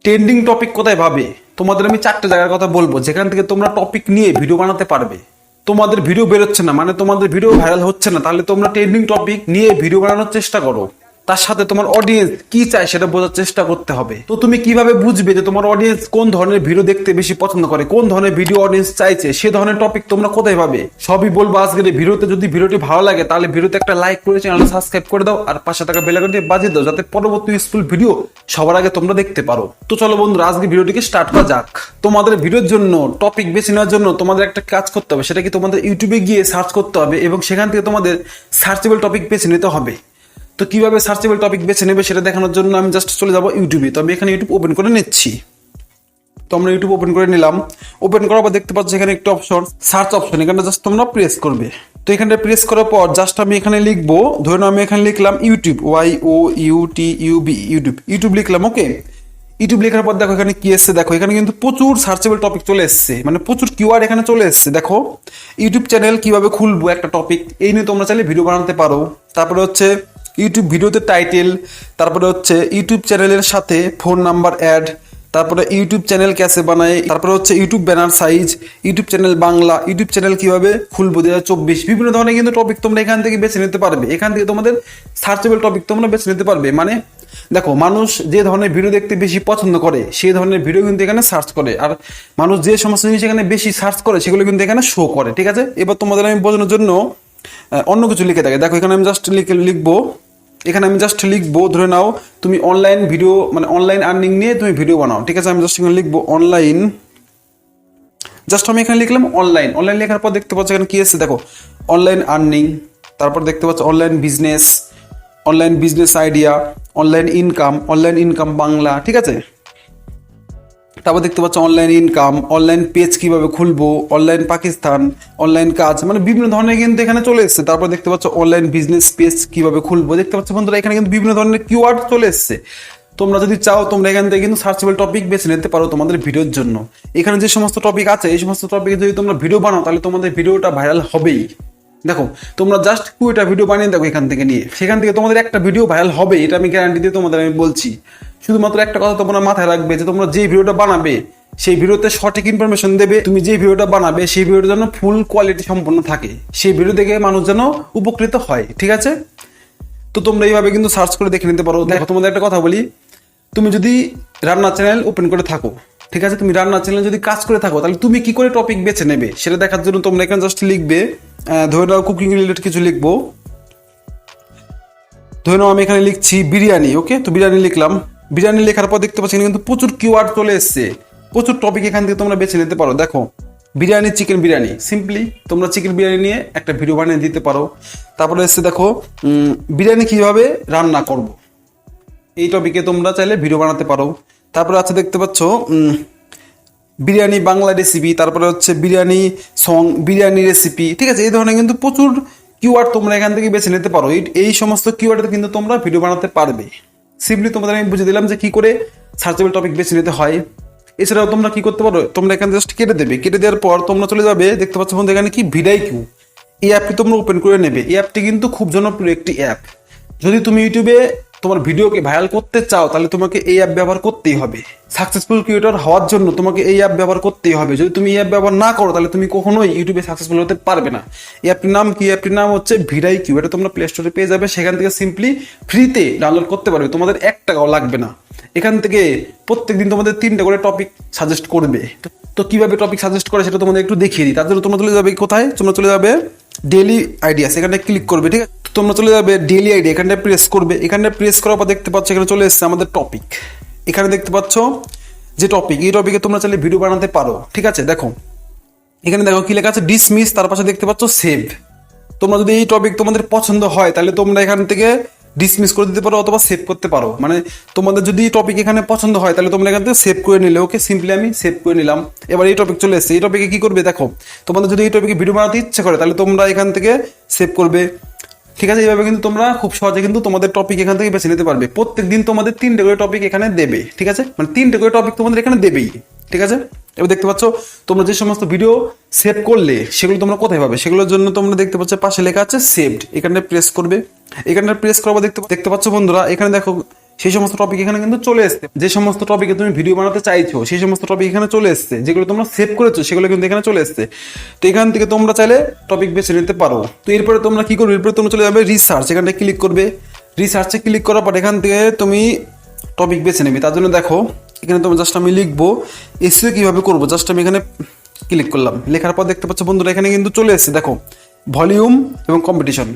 Trending topic কোথায় পাবে? তোমাদের আমি 4টে জায়গার কথা বলবো যেখান থেকে তোমরা টপিক নিয়ে ভিডিও বানাতে পারবে। তোমাদের ভিডিও বেরোচ্ছে না মানে তোমাদের ভিডিও ভাইরাল হচ্ছে না, তাহলে তোমরা ট্রেন্ডিং টপিক নিয়ে ভিডিও বানানোর চেষ্টা করো। তার সাথে তোমার অডিয়েন্স কি চায় সেটা বোঝার চেষ্টা করতে হবে। তো তুমি কিভাবে বুঝবে যে তোমার অডিয়েন্স কোন ধরনের ভিডিও দেখতে বেশি পছন্দ করে, কোন ধরনের ভিডিও অডিয়েন্স চাইছে, সে ধরনের টপিক তোমরা কোথায় পাবে? সবই বলবো আজকের এই ভিডিওতে। যদি ভিডিওটি ভালো লাগে তাহলে ভিডিওতে একটা লাইক করে চ্যানেলটা সাবস্ক্রাইব করে দাও আর পাশে থাকা বেল আইকনটি বাজিয়ে দাও যাতে পরবর্তী ইউজফুল ভিডিও সবার আগে তোমরা দেখতে পারো। তো চলো বন্ধুরা, আজকে ভিডিওটিকে স্টার্ট করা যাক। তোমাদের ভিডিওর জন্য টপিক বেছে নেওয়ার জন্য তোমাদের একটা কাজ করতে হবে, সেটা কি তোমাদের ইউটিউবে গিয়ে সার্চ করতে হবে এবং সেখান থেকে তোমাদের সার্চেবল টপিক বেছে নিতে হবে। তো কিভাবে সার্চেবল টপিক বেছে নেবে সেটা দেখানোর জন্য আমি জাস্ট চলে যাবো ইউটিউবে। তো আমি এখানে ইউটিউব ওপেন করে নিচ্ছি। তো আমরা ইউটিউব ওপেন করে নিলাম। ওপেন করার পর দেখতে পাচ্ছি এখানে একটা অপশন, সার্চ অপশন, এখানে জাস্ট তোমরা প্রেস করবে। তো এখানে প্রেস করার পর জাস্ট আমি এখানে লিখবো, ধরে নাও আমি এখানে লিখলাম ইউটিউব, YOUTUB, ইউটিউব লিখলাম। ওকে, ইউটিউব লেখার পর দেখো এখানে কি এসছে, দেখো এখানে কিন্তু প্রচুর সার্চেবল টপিক চলে এসছে, মানে প্রচুর কিওয়ার্ড এখানে চলে এসছে। দেখো ইউটিউব চ্যানেল কিভাবে খুলবো একটা টপিক, এই নিয়ে তোমরা চাইলে ভিডিও বানাতে পারো। তারপরে হচ্ছে ইউটিউব ভিডিওতে টাইটেল, তারপরে হচ্ছে ইউটিউব চ্যানেলের সাথে ফোন নাম্বার অ্যাড, তারপরে ইউটিউব চ্যানেল ক্যাসে বানায়, তারপরে হচ্ছে YouTube banner size, YouTube channel Bangla, YouTube channel কিভাবে খুলবো 2024, বিভিন্ন ধরনের কিন্তু টপিক তোমরা এখান থেকে বেছে নিতে পারবে। এখান থেকে তোমাদের সার্চেবল টপিক তোমরা বেছে নিতে পারবে। মানে দেখো, মানুষ যে ধরনের ভিডিও দেখতে বেশি পছন্দ করে সেই ধরনের ভিডিও কিন্তু এখানে সার্চ করে, আর মানুষ যে সমস্ত জিনিস এখানে বেশি সার্চ করে সেগুলো কিন্তু এখানে শো করে। ঠিক আছে, এবার তোমাদের আমি বোঝানোর জন্য অন্য কিছু লিখে থাকি। দেখো এখানে আমি জাস্ট লিখবো, এখানে আমি জাস্ট লিখবো, ধরে নাও তুমি অনলাইন ভিডিও মানে অনলাইন আর্নিং নিয়ে তুমি ভিডিও বানাও। ঠিক আছে, আমি জাস্ট এখানে লিখবো অনলাইন, জাস্ট আমি এখানে লিখলাম অনলাইন। অনলাইন লেখার পর দেখতে পাচ্ছ এখানে কি এসেছে, দেখো অনলাইন আর্নিং, তারপর দেখতে পাচ্ছ online business idea, online income Bangla. ঠিক আছে, তারপর দেখতে পাচ্ছ অনলাইন ইনকাম, অনলাইন পেজ কিভাবে খুলবো, অনলাইন পাকিস্তান, অনলাইন কাজ, মানে বিভিন্ন ধরনের কিন্তু এখানে চলে এসছে। তারপর দেখতে পাচ্ছ অনলাইন বিজনেস পেজ কিভাবে খুলবো। দেখতে পাচ্ছ বন্ধুরা এখানে কিন্তু বিভিন্ন ধরনের কিওয়ার্ড চলে এসছে। তোমরা যদি চাও তোমরা এখান থেকে কিন্তু সার্চেবল টপিক বেছে নিতে পারো তোমাদের ভিডিওর জন্য। এখানে যে সমস্ত টপিক আছে এই সমস্ত টপিকে যদি তোমরা ভিডিও বানাও তাহলে তোমাদের ভিডিওটা ভাইরাল হবেই। দেখো তোমরা জাস্ট 2টা ভিডিও বানিয়ে দেখো এখান থেকে নিয়ে, সেখান থেকে তোমাদের একটা ভিডিও ভাইরাল হবে, এটা আমি গ্যারান্টি দিয়ে তোমাদের আমি বলছি। শুধুমাত্র একটা কথা তোমরা মাথায় রাখবে যে তোমরা যে ভিডিওটা বানাবে সেই ভিডিওতে সঠিক ইনফরমেশন দেবে। তুমি যে ভিডিওটা বানাবে সেই ভিডিওটা যেন ফুল কোয়ালিটি সম্পন্ন থাকে, সেই ভিডিও দেখে মানুষ যেন উপকৃত হয়। ঠিক আছে, তো তোমরা এইভাবে কিন্তু সার্চ করে দেখে নিতে পারো। দেখো তোমাদের একটা কথা বলি, তুমি যদি রান্নার চ্যানেল ওপেন করে থাকো, ঠিক আছে, তুমি রান্নার চ্যানেল যদি কাজ করে থাকো তাহলে তুমি কি করে টপিক বেছে নেবে সেটা দেখার জন্য তোমরা এখানে জাস্ট লিখবে, ধরে নাও কুকিং রিলেটেড কিছু লিখবো। ধরে নাও আমি এখানে লিখছি বিরিয়ানি। ওকে, তো বিরিয়ানি লিখলাম। বিরিয়ানি লেখার পর দেখতে পাচ্ছি কিন্তু প্রচুর কিওয়ার্ড চলে এসছে, প্রচুর টপিক এখান থেকে তোমরা বেছে নিতে পারো। দেখো বিরিয়ানি, চিকেন বিরিয়ানি, সিম্পলি তোমরা চিকেন বিরিয়ানি নিয়ে একটা ভিডিও বানিয়ে দিতে পারো। তারপরে এসছে দেখো বিরিয়ানি কিভাবে রান্না করব, এই টপিকে তোমরা চাইলে ভিডিও বানাতে পারো। তারপরে আছে দেখতে পাচ্ছ বিরিয়ানি বাংলা রেসিপি, তারপরে হচ্ছে বিরিয়ানি সং, বিরিয়ানি রেসিপি। ঠিক আছে, এই ধরনের কিন্তু প্রচুর কিওয়ার্ড তোমরা এখান থেকে বেছে নিতে পারো। এই সমস্ত কিওয়ার্ডে কিন্তু তোমরা ভিডিও বানাতে পারবে। সিম্পলি তোমাদের আমি বুঝে দিলাম যে কি করে সার্চেবল টপিক বেছে নিতে হয়। এছাড়াও তোমরা কি করতে পারো, তোমরা এখানে জাস্ট কেটে দেবে, কেটে দেওয়ার পর তোমরা চলে যাবে, দেখতে পাচ্ছ বন্ধু এখানে কি ভিডিআইকিউ, এই অ্যাপটি তোমরা ওপেন করে নেবে। এই অ্যাপটি কিন্তু খুব জনপ্রিয় একটি অ্যাপ। যদি তুমি ইউটিউবে তোমার ভিডিওকে ভাইরাল করতে চাও তাহলে তোমাকে এই অ্যাপ ব্যবহার করতেই হবে। সাকসেসফুল ক্রিয়েটর হওয়ার জন্য তোমাকে এই অ্যাপ ব্যবহার করতেই হবে। যদি তুমি এই অ্যাপ ব্যবহার না করো তাহলে তুমি কখনোই ইউটিউবে সাকসেসফুল হতে পারবে না। এই অ্যাপটির নাম কি? অ্যাপটির নাম হচ্ছে ভিডিআইকিউ। এটা তোমরা প্লে স্টোরে পেয়ে যাবে, সেখান থেকে সিম্পলি ফ্রিতে ডাউনলোড করতে পারবে, তোমাদের 1 টাকাও লাগবে না। এখান থেকে প্রত্যেকদিন তোমাদের 3টা করে টপিক সাজেস্ট করবে। তো কিভাবে টপিক সাজেস্ট করে সেটা তোমাদের একটু দেখিয়ে দিই। তার জন্য তোমরা চলে যাবে কোথায়, তোমরা চলে যাবে ডেইলি আইডিয়াস, এখানে ক্লিক করবে। ঠিক আছে, তোমরা চলে যাবে ডেইলি আইডিয়া, এখানটা প্রেস করবে। এখানে প্রেস করার পর দেখতে পাচ্ছ এখানে চলে এসেছে আমাদের টপিক। এখানে দেখতে পাচ্ছ যে টপিক, এই টপিকে তোমরা চাইলে ভিডিও বানাতে পারো। ঠিক আছে, দেখো এখানে দেখো কি লেখা আছে, ডিসমিস, তার পাশে দেখতে পাচ্ছ সেভ। তোমরা যদি এই টপিক তোমাদের পছন্দ হয় তাহলে তোমরা এখান থেকে ডিসমিস করে দিতে পারো অথবা সেভ করতে পারো। মানে তোমাদের যদি টপিক এখানে পছন্দ হয় তাহলে তোমরা এখান থেকে সেভ করে নিলে। ওকে, সিম্পলি আমি সেভ করে নিলাম। এবার এই টপিক চলে এসেছে, এই টপিকে কি করবে, দেখো তোমাদের যদি এই টপিকে ভিডিও বানাতে ইচ্ছে করে তাহলে তোমরা এখান থেকে সেভ করবে। ঠিক আছে, এইভাবে কিন্তু তোমরা খুব সহজে কিন্তু তোমাদের টপিক এখান থেকে বেছে নিতে পারবে। প্রত্যেকদিন তোমাদের 3টে করে টপিক এখানে দেবে। ঠিক আছে, মানে 3টে করে টপিক তোমাদের এখানে দেবেই। ঠিক আছে, এবার দেখতে পাচ্ছ তোমরা যে সমস্ত ভিডিও সেভ করলে সেগুলো তোমরা কোথায় পাবে, সেগুলোর জন্য তোমরা দেখতে পাচ্ছ পাশে লেখা আছে সেভড, এখানে প্রেস করবে। এখানে প্রেস করার পর দেখতে পাচ্ছ বন্ধুরা এখানে দেখো সেই সমস্ত টপিক এখানে কিন্তু চলে এসছে। যে সমস্ত টপিকে তুমি ভিডিও বানাতে চাইছো সেই সমস্ত টপিক এখানে চলে এসছে, যেগুলো তোমরা সেভ করেছো সেগুলো কিন্তু এখানে চলে এসছে। তো এখান থেকে তোমরা চাইলে টপিক বেছে নিতে পারো। তো এরপরে তোমরা কি করবে, এরপরে তোমরা চলে যাবে রিসার্চ, এখানে ক্লিক করবে। রিসার্চে ক্লিক করার পর এখান থেকে তুমি টপিক বেছে নেবে। তার জন্য দেখো এখানে তোমরা জাস্ট আমি লিখবো এসইও কিভাবে করবো, জাস্ট আমি এখানে ক্লিক করলাম। লেখার পর দেখতে পাচ্ছ বন্ধুরা এখানে কিন্তু চলে এসছে দেখো ভলিউম এবং কম্পিটিশন।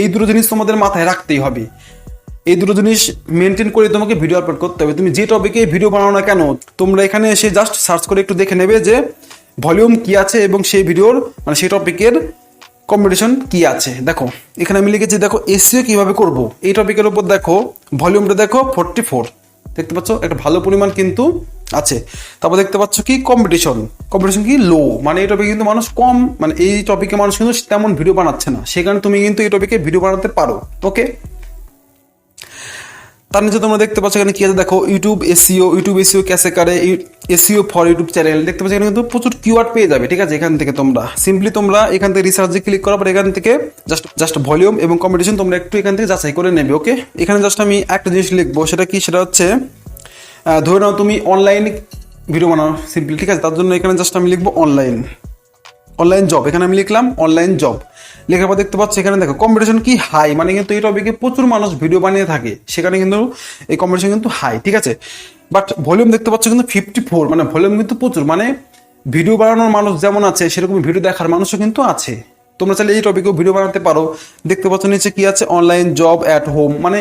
এই দুটো জিনিস তোমাদের মাথায় রাখতেই হবে। এই দুটো জিনিস মেনটেন করে তোমাকে ভিডিও আপলোড করতে হবে। তুমি যে টপিকে ভিডিও বানাও না কেন, তোমরা এখানে এসে জাস্ট সার্চ করে একটু দেখে নেবে যে ভলিউম কি আছে এবং সেই ভিডিওর মানে সেই টপিকের কম্পিটিশন কি আছে। দেখো এখানে আমি লিখেছি দেখো এসইও কিভাবে করব, এই টপিকের উপর দেখো ভলিউমটা দেখো 44, দেখতে পাচ্ছ একটা ভালো পরিমাণ কিন্তু আছে। তারপর দেখতে পাচ্ছ কি কম্পিটিশন কি লো, মানে এই টপিকে কিন্তু মানুষ কম, মানে এই টপিকে মানুষ কিন্তু তেমন ভিডিও বানাচ্ছে না, সেখানে তুমি কিন্তু এই টপিকে ভিডিও বানাতে পারো। ওকে, তার নিচে তোমরা দেখতে পাচ্ছ এখানে কি আছে দেখো ইউটিউব এসইও ক্যাসে কারে এসইও ফর ইউটিউব চ্যানেল, দেখতে পাচ্ছ এখানে কিন্তু প্রচুর কিওয়ার্ড পেয়ে যাবে। ঠিক আছে, এখান থেকে তোমরা সিম্পলি তোমরা এখান থেকে রিসার্চে ক্লিক করার পর এখান থেকে জাস্ট ভলিউম এবং কম্পিটিশন তোমরা একটু এখান থেকে যাচাই করে নেবে। ওকে, এখানে জাস্ট আমি একটা জিনিস লিখবো, সেটা কি, সেটা হচ্ছে ধরে নাও তুমি অনলাইন ভিডিও বানাও সিম্পলি। ঠিক আছে, তার জন্য এখানে জাস্ট আমি লিখবো অনলাইন জব, এখানে আমি লিখলাম অনলাইন জব। লেখার পর দেখতে পাচ্ছ এখানে দেখো কম্পিটিশন কি হাই, মানে কিন্তু এই টপিকে প্রচুর মানুষ ভিডিও বানিয়ে থাকে, সেখানে কিন্তু এই কম্পিটিশন কিন্তু হাই। ঠিক আছে, বাট ভলিউম দেখতে পাচ্ছ কিন্তু 54, মানে ভলিউম কিন্তু প্রচুর, মানে ভিডিও বানানোর মানুষ যেমন আছে সেরকম ভিডিও দেখার মানুষও কিন্তু আছে। তোমরা চাইলে এই টপিকেও ভিডিও বানাতে পারো। দেখতে পাচ্ছ নিচে কি আছে অনলাইন জব অ্যাট হোম, মানে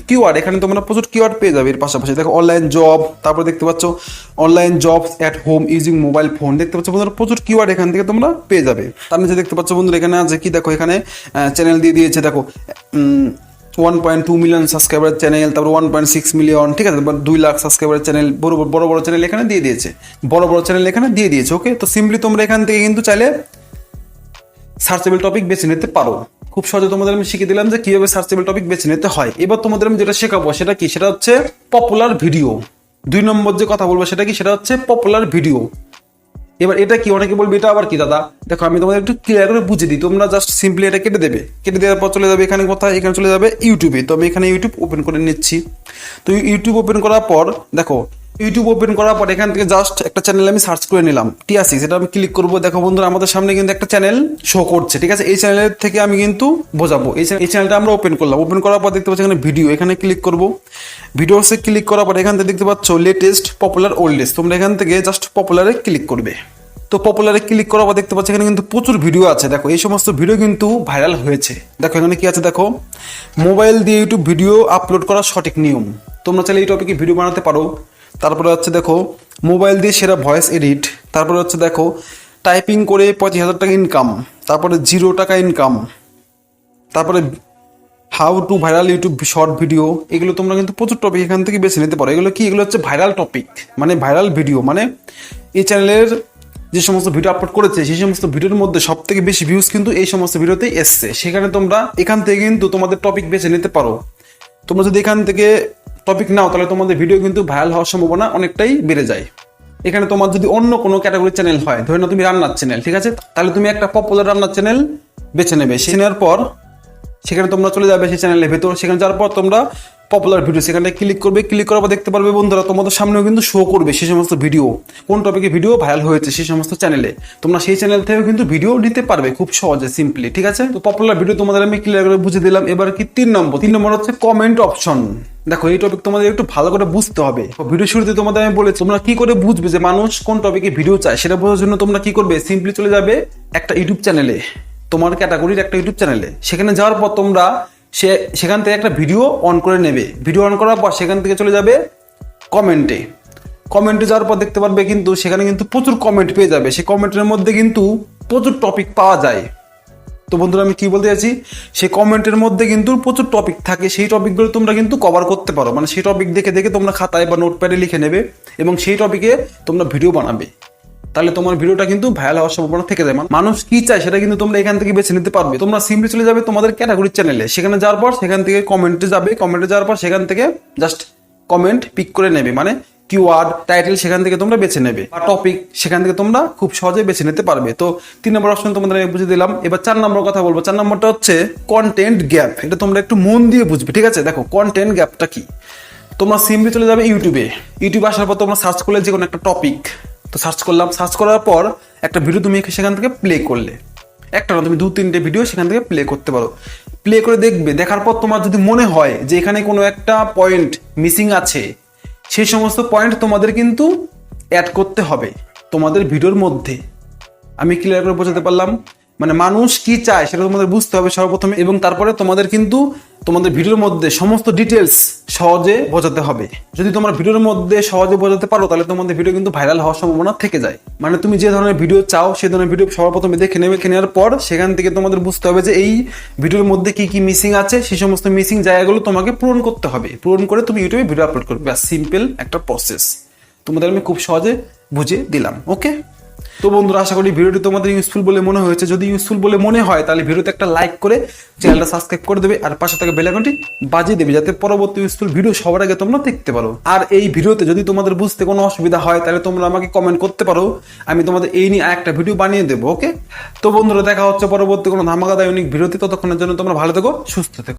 কিওয়ার্ড, এখানে তোমরা প্রচুর কিওয়ার্ড পেয়ে যাবে। এর পাশাপাশি দেখো অনলাইন জব, তারপর দেখতে পাচ্ছ online job at home using mobile phone, দেখতে পাচ্ছ বন্ধুরা প্রচুর কিওয়ার্ড এখান থেকে তোমরা পেয়ে যাবে। তার নিচে দেখতে পাচ্ছ বন্ধুরা এখানে আছে কি দেখো এখানে চ্যানেল দিয়ে দিয়েছে দেখো 1.2 মিলিয়ন সাবস্ক্রাইবার চ্যানেল, তারপর 1.6 মিলিয়ন। ঠিক আছে, 2 লাখ সাবস্ক্রাইবার চ্যানেল, বড় চ্যানেল এখানে দিয়ে দিয়েছে, বড় চ্যানেল এখানে দিয়ে দিয়েছে। ওকে, তো সিম্পলি তোমরা এখান থেকে কিন্তু চাইলে সার্চেবল টপিক বেছে নিতে পারো। খুব সহজে তোমাদের আমি শিখিয়ে দিলাম যে কিভাবে সার্চেবল টপিক বেছে নিতে হয়। এবার তোমাদের আমি যেটা শেখাবো সেটা কি, সেটা হচ্ছে পপুলার ভিডিও। 2 নম্বর যে কথা বলবো সেটা কি, সেটা হচ্ছে পপুলার ভিডিও। এবার এটা কি, অনেকে বলবে এটা আবার কি দাদা, দেখো আমি তোমাদের একটু ক্লিয়ার করে বুঝিয়ে দিই। তোমরা জাস্ট সিম্পলি এটা কেটে দেবে, কেটে দেওয়ার পর চলে যাবে এখানে কোথায়, এখানে চলে যাবে ইউটিউবে। তো আমি এখানে ইউটিউব ওপেন করে নিচ্ছি। তো ইউটিউব ওপেন করার পর দেখো ইউটিউব ওপেন করার পর এখান থেকে জাস্ট একটা চ্যানেল আমি সার্চ করে নিলাম টিআসি, সেটা আমি ক্লিক করবো। দেখো বন্ধুরা আমাদের সামনে কিন্তু একটা চ্যানেল শো করছে। ঠিক আছে, এই চ্যানেলের থেকে আমি কিন্তু বোঝাবো। এই চ্যানেলটা আমরা ওপেন করলাম। ওপেন করার পর দেখতে পাচ্ছি এখানে ভিডিও, এখানে ক্লিক করবো। ভিডিওসে ক্লিক করার পর এখান থেকে দেখতে পাচ্ছ লেটেস্ট পপুলার ওল্ডেস্ট, তোমরা এখান থেকে জাস্ট পপুলারে ক্লিক করবে। তো পপুলারে ক্লিক করার পর দেখতে পাচ্ছি এখানে কিন্তু প্রচুর ভিডিও আছে। দেখো এই সমস্ত ভিডিও কিন্তু ভাইরাল হয়েছে। দেখো এখানে কি আছে দেখো মোবাইল দিয়ে ইউটিউব ভিডিও আপলোড করার সঠিক নিয়ম, তোমরা চাইলে এই টপিকে ভিডিও বানাতে পারো। তারপরে হচ্ছে দেখো মোবাইল দিয়ে সেরা ভয়েস এডিট, তারপরে হচ্ছে দেখো টাইপিং করে 25,000 টাকা ইনকাম, তারপরে 0 টাকা ইনকাম, তারপরে how to viral YouTube short video. এগুলো তোমরা কিন্তু প্রচুর টপিক এখান থেকে বেছে নিতে পারো। এগুলো কি, এগুলো হচ্ছে ভাইরাল টপিক, মানে ভাইরাল ভিডিও, মানে এই চ্যানেলের যে সমস্ত ভিডিও আপলোড করেছে সেই সমস্ত ভিডিওর মধ্যে সব থেকে বেশি ভিউজ কিন্তু এই সমস্ত ভিডিওতেই এসছে। সেখানে তোমরা এখান থেকে কিন্তু তোমাদের টপিক বেছে নিতে পারো। তোমরা যদি এখান থেকে টপিক নাও তাহলে তোমাদের ভিডিও কিন্তু ভাইরাল হওয়ার সম্ভাবনা অনেকটাই বেড়ে যায়। এখানে তোমার যদি অন্য কোনো ক্যাটাগরির চ্যানেল হয়, ধরে নাও তুমি রান্নার চ্যানেল, ঠিক আছে, তাহলে তুমি একটা পপুলার রান্নার চ্যানেল বেছে নেবে। সে নেওয়ার পর সেখানে তোমরা চলে যাবে সেই চ্যানেলের ভেতর। সেখানে যাওয়ার পর তোমরা পপুলার ভিডিও সেখানে ক্লিক করবে। ক্লিক করার পর দেখতে পারবে বন্ধুরা তোমাদের সামনেও কিন্তু শো করবে সেই সমস্ত ভিডিও, কোন টপিকে ভিডিও ভাইরাল হয়েছে সেই সমস্ত চ্যানেলে। তোমরা সেই চ্যানেল থেকেও কিন্তু ভিডিও নিতে পারবে খুব সহজে সিম্পলি। ঠিক আছে, তো পপুলার ভিডিও তোমাদের আমি ক্লিয়ার করে বুঝিয়ে দিলাম। এবার কি 3 নম্বর হচ্ছে কমেন্ট অপশন। দেখো এই টপিক তোমাদের একটু ভালো করে বুঝতে হবে। ভিডিও শুরুতে তোমাদের আমি বলেছি তোমরা কি করে বুঝবে যে মানুষ কোন টপিকে ভিডিও চায়, সেটা বোঝার জন্য তোমরা কি করবে, সিম্পলি চলে যাবে একটা ইউটিউব চ্যানেলে, তোমার ক্যাটাগরির একটা ইউটিউব চ্যানেলে। সেখানে যাওয়ার পর তোমরা সেখান থেকে একটা ভিডিও অন করে নেবে। ভিডিও অন করার পর সেখান থেকে চলে যাবে কমেন্টে যাওয়ার পর দেখতে পারবে কিন্তু সেখানে কিন্তু প্রচুর কমেন্ট পেয়ে যাবে। সেই কমেন্টের মধ্যে কিন্তু প্রচুর টপিক পাওয়া যায়। তো বন্ধুরা আমি কি বলতে চাইছি, সেই কমেন্টের মধ্যে কিন্তু প্রচুর টপিক থাকে, সেই টপিকগুলো তোমরা কিন্তু কভার করতে পারো। মানে সেই টপিক দেখে দেখে তোমরা খাতায় বা নোটপ্যাডে লিখে নেবে এবং সেই টপিকে তোমরা ভিডিও বানাবে। তাহলে তোমার ভিডিওটা কিন্তু ভাইরাল হওয়ার সম্ভাবনা থেকে যায়। মানুষ কি চায় সেটা কিন্তু তোমরা এখান থেকে বেছে নিতে পারবে। তোমরা সিম্পলি চলে যাবে তোমাদের ক্যাটাগরির চ্যানেলে, সেখানে যাওয়ার পর সেখান থেকে কমেন্টে যাবে। কমেন্টে যাওয়ার পর সেখান থেকে জাস্ট কমেন্ট পিক করে নেবে, মানে কিওয়ার্ড, টাইটেল সেখান থেকে তোমরা বেছে নেবে, বা টপিক সেখান থেকে তোমরা খুব সহজে বেছে নিতে পারবে। তো 3 নম্বর অপশন তোমাদের আমি বুঝিয়ে দিলাম। এবার 4 নম্বর কথা বলবো। 4 নম্বরটা হচ্ছে কন্টেন্ট গ্যাপ। এটা তোমরা একটু মন দিয়ে বুঝবে, ঠিক আছে? দেখো কন্টেন্ট গ্যাপটা কি। তোমরা সিম্পলি চলে যাবে ইউটিউবে আসার পর তোমরা সার্চ করলে যে কোনো একটা টপিক, তো সার্চ করলাম, সার্চ করার পর একটা ভিডিও তুমি সেখান থেকে প্লে করলে, একটা না তুমি 2-3টে ভিডিও সেখান থেকে প্লে করতে পারো। প্লে করে দেখবে, দেখার পর তোমার যদি মনে হয় যে এখানে কোনো একটা পয়েন্ট মিসিং আছে, সেই সমস্ত পয়েন্ট তোমাদের কিন্তু অ্যাড করতে হবে তোমাদের ভিডিওর মধ্যে। আমি ক্লিয়ার করে বোঝাতে পারলাম? মানে মানুষ কি চায় সেটা তোমাদের বুঝতে হবে সর্বপ্রথমে, এবং তারপরে তোমাদের কিন্তু তোমাদের ভিডিওর মধ্যে সমস্ত ডিটেলস সহজে বোঝাতে হবে। যদি তোমরা ভিডিওর মধ্যে সহজে বোঝাতে পারো তাহলে তোমাদের ভিডিও কিন্তু ভাইরাল হওয়ার সম্ভাবনা থেকে যায়। মানে তুমি যে ধরনের ভিডিও চাও সেই ধরনের ভিডিও সর্বপ্রথমে দেখে নেওয়ার পর সেখান থেকে তোমাদের বুঝতে হবে যে এই ভিডিওর মধ্যে কি কি মিসিং আছে, সেই সমস্ত মিসিং জায়গাগুলো তোমাকে পূরণ করতে হবে। পূরণ করে তুমি ইউটিউবে ভিডিও আপলোড করবে। ব্যাস, সিম্পল একটা প্রসেস তোমাদের আমি খুব সহজে বুঝিয়ে দিলাম। ওকে, তো বন্ধুরা, আশা করি ভিডিওটি তোমাদের ইউজফুল বলে মনে হয়েছে। যদি ইউজফুল বলে মনে হয় তাহলে ভিডিওতে একটা লাইক করে চ্যানেলটা সাবস্ক্রাইব করে দেবে, আর পাশে থাকা বেল আইকনটি বাজিয়ে দেবে, যাতে পরবর্তী ইউজফুল ভিডিও সবার আগে তোমরা দেখতে পারো। আর এই ভিডিওতে যদি তোমাদের বুঝতে কোনো অসুবিধা হয় তাহলে তোমরা আমাকে কমেন্ট করতে পারো, আমি তোমাদের এই নিয়ে একটা ভিডিও বানিয়ে দেবো। ওকে, তো বন্ধুরা, দেখা হচ্ছে পরবর্তী কোনো ধামাকাদায়ক ভিডিওতে। ততক্ষণের জন্য তোমরা ভালো থেকো, সুস্থ থেকো।